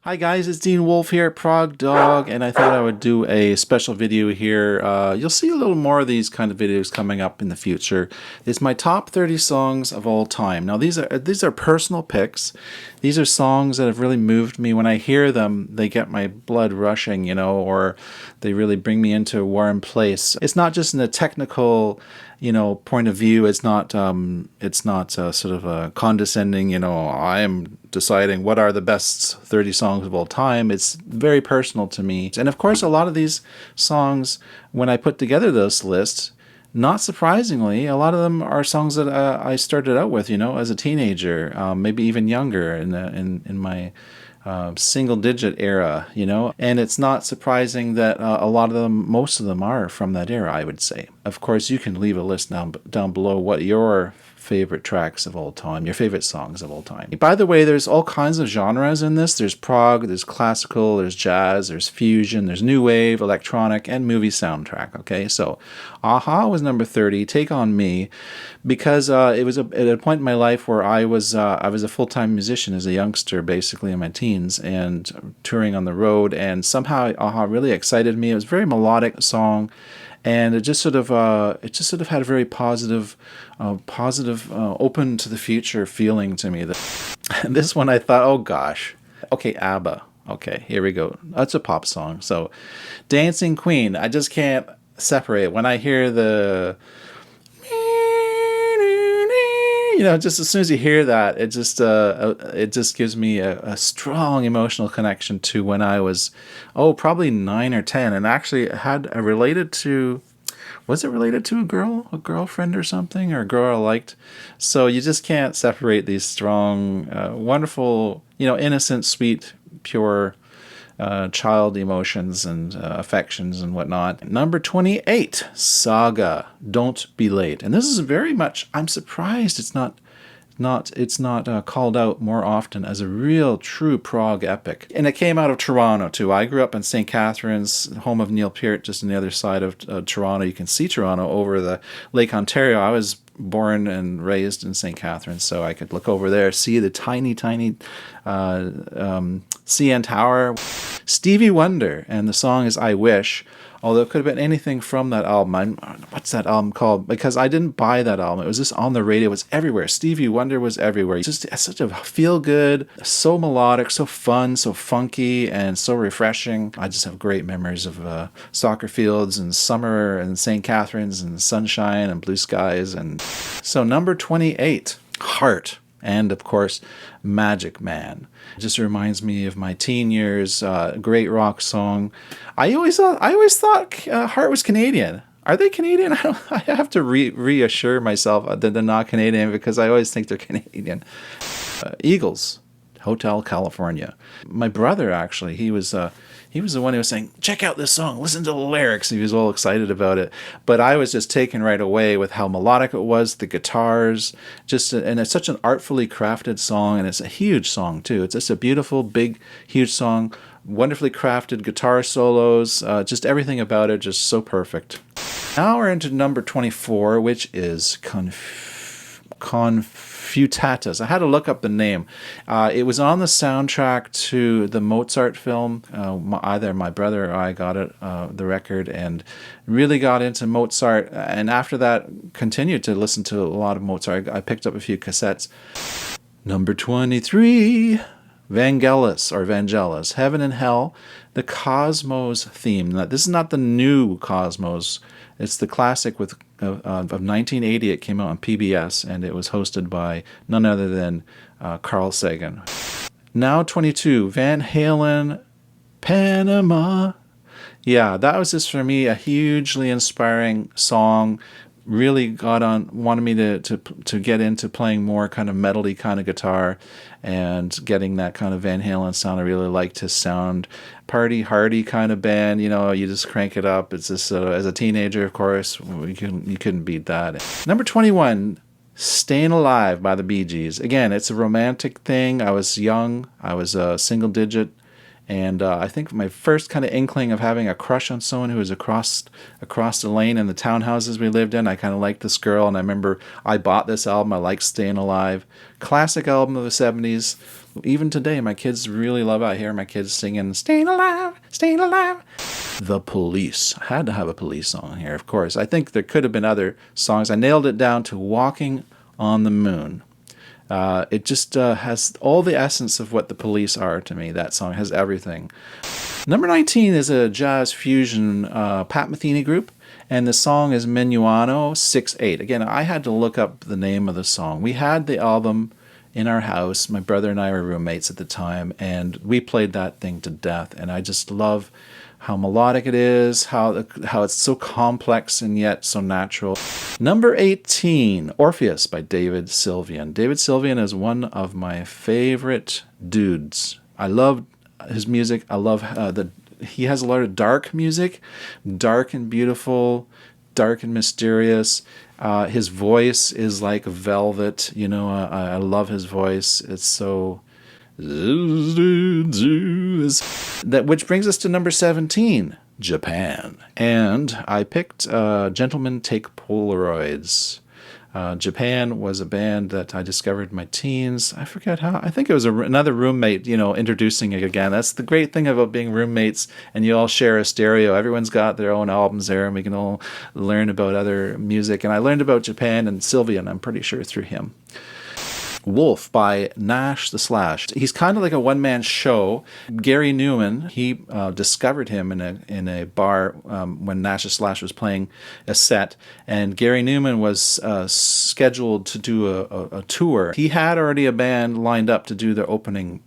Hi guys, it's Dean Wolfe here at Prog Dog, and I thought I would do a special video here. You'll see a little more of these kind of videos coming up in the future. It's my top 30 songs of all time. Now these are personal picks. These are songs that have really moved me. When I hear them, they get my blood rushing, or they really bring me into a warm place. It's not just in a technical point of view. It's not sort of a condescending, I am deciding what are the best 30 songs of all time. It's very personal to me. And of course, a lot of these songs, when I put together this list, not surprisingly, a lot of them are songs that I started out with, as a teenager, maybe even younger in my single digit era, and it's not surprising that most of them are from that era, I would say. Of course, you can leave a list down below what your favorite tracks of all time, your favorite songs of all time. By the way, there's all kinds of genres in this. There's prog, there's classical, there's jazz, there's fusion, there's new wave, electronic, and movie soundtrack. Okay, so Aha was number 30, Take On Me, because it was at a point in my life where I was a full-time musician as a youngster, basically in my teens, and touring on the road, and somehow Aha really excited me. It was a very melodic song, and it just sort of had a very positive, open to the future feeling to me. And this one I thought, oh gosh, okay, ABBA. Okay, here we go. That's a pop song. So, Dancing Queen. I just can't separate when I hear the. Just as soon as you hear that, it just gives me a strong emotional connection to when I was, probably 9 or 10, and actually was it related to a girlfriend or something, or a girl I liked? So you just can't separate these strong, wonderful, innocent, sweet, pure child emotions and affections and whatnot. Number 28, Saga, Don't Be Late. And this is very much, I'm surprised it's not called out more often as a real true prog epic. And it came out of Toronto too. I grew up in St. Catharines, home of Neil Peart, just on the other side of Toronto. You can see Toronto over the Lake Ontario. I was born and raised in St. Catharines, so I could look over there, see the tiny CN Tower. Stevie Wonder, and the song is I Wish, although it could have been anything from that album. What's that album called? Because I didn't buy that album. It was just on the radio. It was everywhere. Stevie Wonder was everywhere. It's just such a feel-good, so melodic, so fun, so funky, and so refreshing. I just have great memories of soccer fields and summer and St. Catharines and sunshine and blue skies. And so number 28, Heart. And of course, Magic Man. It just reminds me of my teen years. Great rock song. I always thought Heart was Canadian. Are they Canadian? I have to reassure myself that they're not Canadian, because I always think they're Canadian. Eagles, Hotel California. My brother, actually, he was the one who was saying, check out this song, listen to the lyrics. He was all excited about it. But I was just taken right away with how melodic it was, the guitars, and it's such an artfully crafted song, and it's a huge song too. It's just a beautiful, big, huge song, wonderfully crafted guitar solos, just everything about it, just so perfect. Now we're into number 24, which is Confutatas. I had to look up the name. It was on the soundtrack to the Mozart film. Either my brother or I got it, the record, and really got into Mozart. And after that, continued to listen to a lot of Mozart. I picked up a few cassettes. Number 23, Vangelis, Heaven and Hell, the Cosmos theme. Now, this is not the new Cosmos. It's the classic of 1980. It came out on PBS, and it was hosted by none other than Carl Sagan. Now 22, Van Halen, Panama. Yeah, that was just for me a hugely inspiring song. Really wanted me to get into playing more kind of metal-y kind of guitar, and getting that kind of Van Halen sound. I really liked his sound. Party hardy kind of band, you just crank it up. It's just as a teenager, of course, you couldn't beat that. Number 21, Staying Alive by the Bee Gees. Again, it's a romantic thing. I was young. I was a single digit And I think my first kind of inkling of having a crush on someone who was across the lane in the townhouses we lived in. I kind of liked this girl, and I remember I bought this album. I liked Staying Alive. Classic album of the 70s. Even today, my kids really love it. I hear my kids singing, Staying Alive, Staying Alive. The Police. I had to have a Police song here, of course. I think there could have been other songs. I nailed it down to Walking on the Moon. It just has all the essence of what the Police are to me. That song has everything. Number 19 is a jazz fusion Pat Metheny group, and the song is Minuano 6/8. Again, I had to look up the name of the song. We had the album in our house. My brother and I were roommates at the time, and we played that thing to death. And I just love how melodic it is, how it's so complex and yet so natural. Number 18, Orpheus by David Sylvian. David Sylvian is one of my favorite dudes. I love his music. I love he has a lot of dark music, dark and beautiful, dark and mysterious. His voice is like velvet. You know, I love his voice. It's so... That, which brings us to number 17, Japan. And I picked Gentlemen Take Polaroids. Japan was a band that I discovered in my teens. I forget how. I think it was another roommate, introducing it again. That's the great thing about being roommates, and you all share a stereo. Everyone's got their own albums there, and we can all learn about other music. And I learned about Japan and Sylvian, I'm pretty sure, through him. Wolfe by Nash The Slash. He's kind of like a one-man show. Gary Newman, he discovered him in a bar when Nash The Slash was playing a set, and Gary Newman was scheduled to do a tour. He had already a band lined up to do the opening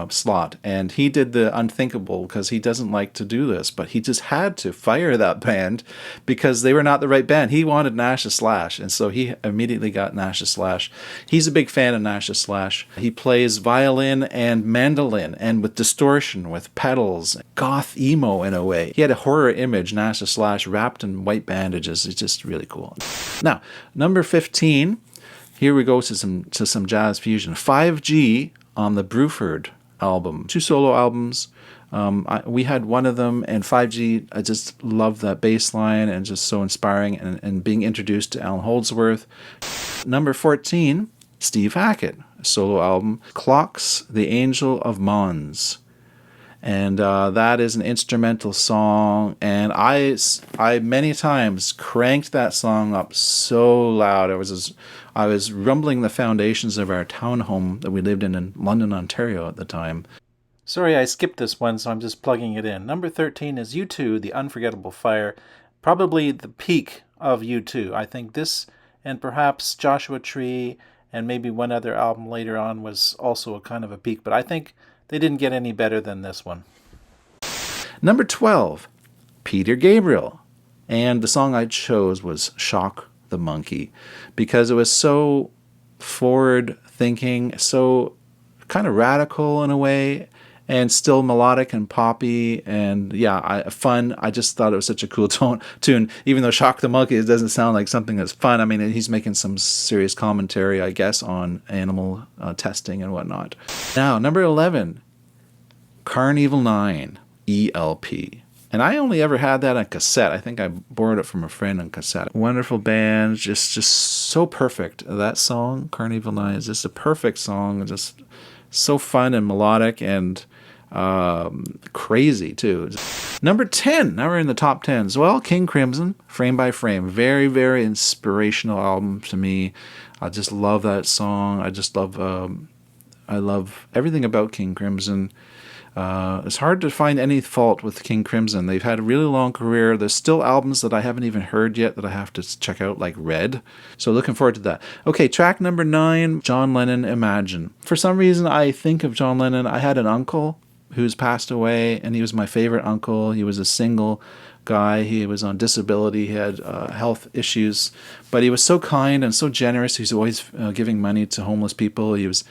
slot, and he did the unthinkable because he doesn't like to do this, but he just had to fire that band because they were not the right band. He wanted Nash The Slash, and so he immediately got Nash The Slash. He's a big fan of Nash The Slash. He plays violin and mandolin, and with distortion, with pedals, goth emo in a way. He had a horror image, Nash The Slash, wrapped in white bandages. It's just really cool. Now, number 15, here we go to some jazz fusion. 5G on the Bruford album. 2 solo albums. We had one of them, and 5G, I just love that bass line and just so inspiring, and being introduced to Alan Holdsworth. Number 14, Steve Hackett, solo album, Clocks, The Angel of Mons. And that is an instrumental song, and I many times cranked that song up so loud. I was rumbling the foundations of our townhome that we lived in London, Ontario at the time. Sorry, I skipped this one, so I'm just plugging it in. Number 13 is U2, The Unforgettable Fire, probably the peak of U2. I think this, and perhaps Joshua Tree, and maybe one other album later on was also a kind of a peak, but I think they didn't get any better than this one. Number 12, Peter Gabriel. And the song I chose was Shock the Monkey, because it was so forward-thinking, so kind of radical in a way, and still melodic and poppy, and fun. I just thought it was such a cool tune, even though Shock the Monkey doesn't sound like something that's fun. I mean, he's making some serious commentary, I guess, on animal testing and whatnot. Now, number 11, Carnival 9, ELP. And I only ever had that on cassette. I think I borrowed it from a friend on cassette. Wonderful band, just so perfect. That song, Carnival 9, is just a perfect song, just so fun and melodic and crazy too. Number 10, now we're in the top 10s. Well, King Crimson, Frame by Frame. Very, very inspirational album to me. I just love that song. I love everything about King Crimson. It's hard to find any fault with King Crimson. They've had a really long career. There's still albums that I haven't even heard yet that I have to check out, like Red. So looking forward to that. Okay, track number 9, John Lennon, Imagine. For some reason, I think of John Lennon. I had an uncle who's passed away, and he was my favorite uncle. He was a single guy. He was on disability. He had health issues, but he was so kind and so generous. He was always giving money to homeless people. He was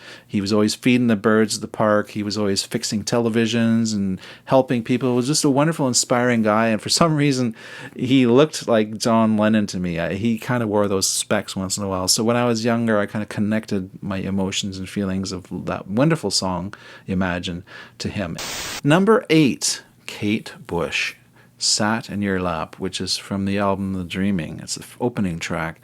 always feeding the birds at the park. He was always fixing televisions and helping people. He was just a wonderful, inspiring guy. And for some reason, he looked like John Lennon to me. He kind of wore those specs once in a while. So when I was younger, I kind of connected my emotions and feelings of that wonderful song, Imagine, to him. Number 8, Kate Bush, Sat in Your Lap, which is from the album The Dreaming. It's the opening track.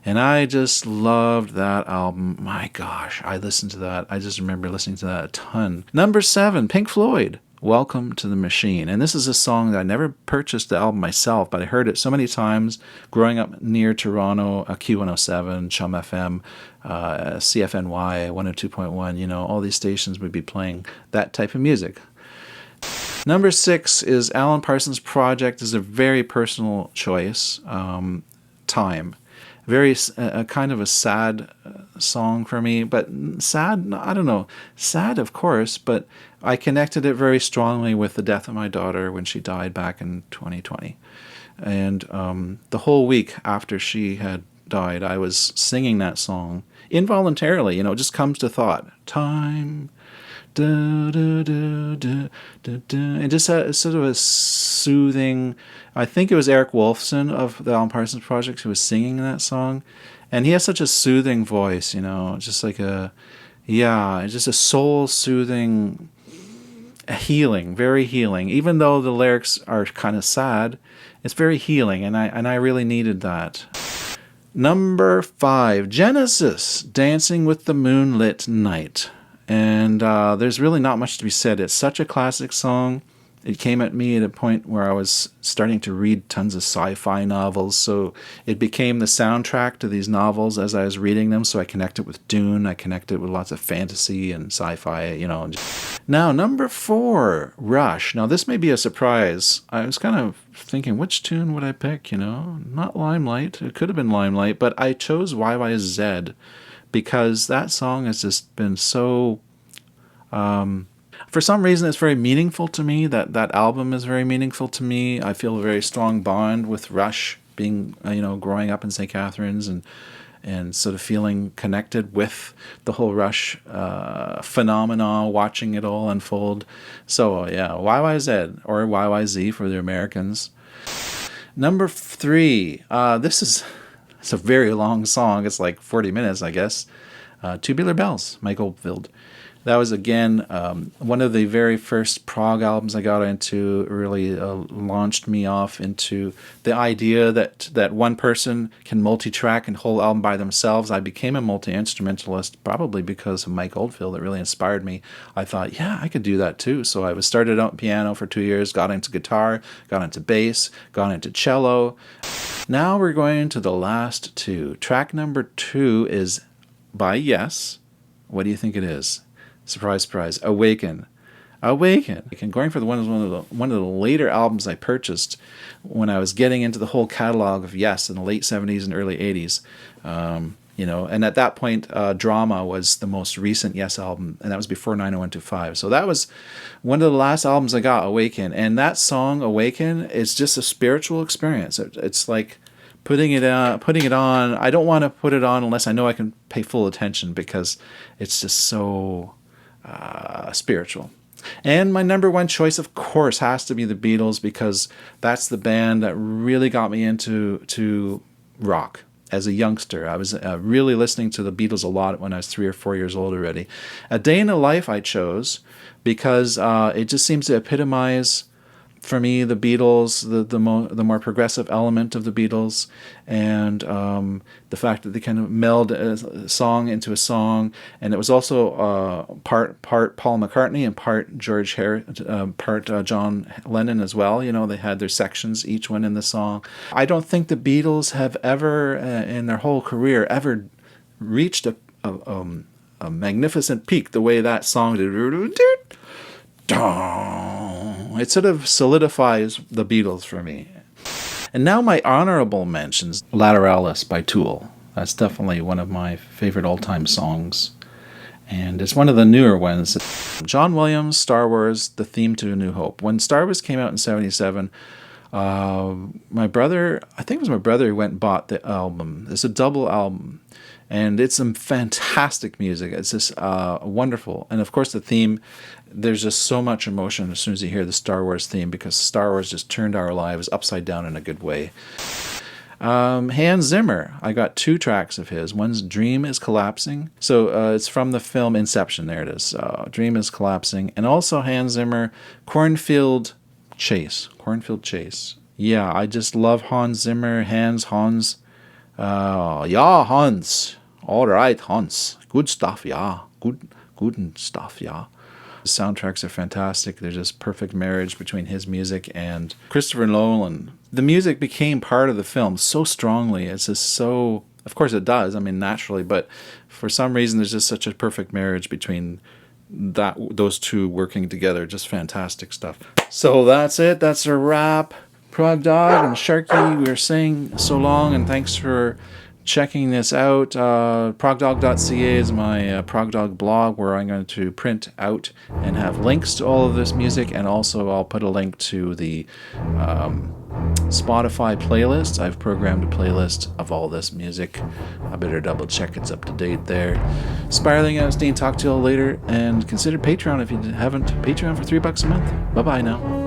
And I just loved that album. My gosh, I listened to that. I just remember listening to that a ton. Number 7, Pink Floyd, Welcome to the Machine. And this is a song that I never purchased the album myself, but I heard it so many times growing up near Toronto, Q107, Chum FM, CFNY, 102.1, you know, all these stations would be playing that type of music. Number 6 is Alan Parsons' Project. Is a very personal choice. Time. Very kind of a sad song for me, but sad, I don't know, sad of course, but I connected it very strongly with the death of my daughter when she died back in 2020. And the whole week after she had died, I was singing that song involuntarily, you know, it just comes to thought. Time. Da, da, da, da, da, da. And just sort of a soothing, I think it was Eric Wolfson of the Alan Parsons Project who was singing that song. And he has such a soothing voice, you know, just like just a soul-soothing, healing, very healing. Even though the lyrics are kind of sad, it's very healing, and I really needed that. Number 5, Genesis, Dancing with the Moonlit Night. And there's really not much to be said. It's such a classic song. It came at me at a point where I was starting to read tons of sci-fi novels, so it became the soundtrack to these novels as I was reading them, so I connected with Dune, I connected with lots of fantasy and sci-fi, you know. Now, number 4, Rush. Now, this may be a surprise. I was kind of thinking, which tune would I pick, you know? Not Limelight. It could have been Limelight, but I chose YYZ because that song has just been so... for some reason, it's very meaningful to me. That album is very meaningful to me. I feel a very strong bond with Rush, being growing up in St. Catharines and sort of feeling connected with the whole Rush phenomena, watching it all unfold. So yeah, YYZ or YYZ for the Americans. Number 3. It's a very long song. It's like 40 minutes, I guess. Tubular Bells, Mike Oldfield. That was, again, one of the very first prog albums I got into. It really launched me off into the idea that one person can multi-track and whole album by themselves. I became a multi-instrumentalist probably because of Mike Oldfield. It really inspired me. I thought, yeah, I could do that too. So I started out piano for 2 years, got into guitar, got into bass, got into cello. Now we're going into the last 2. Track number 2 is by Yes. What do you think it is? Surprise, surprise. Awaken. And going for one of the later albums I purchased when I was getting into the whole catalog of Yes in the late 70s and early 80s. And at that point, Drama was the most recent Yes album, and that was before 90125. So that was one of the last albums I got, Awaken. And that song, Awaken, is just a spiritual experience. It's like putting it on. I don't want to put it on unless I know I can pay full attention because it's just so... spiritual. And my number 1 choice, of course, has to be the Beatles because that's the band that really got me into rock as a youngster. I was really listening to the Beatles a lot when I was 3 or 4 years old already. A Day in the Life I chose because it just seems to epitomize for me the Beatles, the more progressive element of the Beatles, and the fact that they kind of meld a song into a song, and it was also part Paul McCartney and part John Lennon as well. You know, they had their sections, each one in the song. I don't think the Beatles have ever in their whole career ever reached a magnificent peak the way that song did. It sort of solidifies the Beatles for me. And now my honorable mentions. Lateralis by Tool. That's definitely one of my favorite all-time songs. And it's one of the newer ones. John Williams, Star Wars, the theme to A New Hope. When Star Wars came out in 1977, My brother, I think it was my brother who went and bought the album. It's a double album, and it's some fantastic music. It's just wonderful. And of course the theme, there's just so much emotion as soon as you hear the Star Wars theme, because Star Wars just turned our lives upside down in a good way. Hans Zimmer, I got 2 tracks of his. One's Dream is Collapsing. So it's from the film Inception. There it is. Dream is Collapsing. And also Hans Zimmer, Cornfield Chase. Yeah, I just love Hans Zimmer. Hans. Yeah, Hans. All right, Hans. Good stuff, yeah. Good stuff, yeah. The soundtracks are fantastic. There's just perfect marriage between his music and Christopher Nolan. The music became part of the film so strongly. It's just so, of course it does, I mean naturally, but for some reason there's just such a perfect marriage between those two working together. Just fantastic stuff. So that's it. That's a wrap. Prog Dog and Sharky, we were saying so long, and thanks for checking this out. Progdog.ca is my Progdog blog, where I'm going to print out and have links to all of this music, and also I'll put a link to the Spotify playlist. I've programmed a playlist of all this music. I better double check it's up to date there. Spiraling Out, Dean. Talk to you all later, and consider Patreon if you haven't. Patreon for $3 a month. Bye bye now.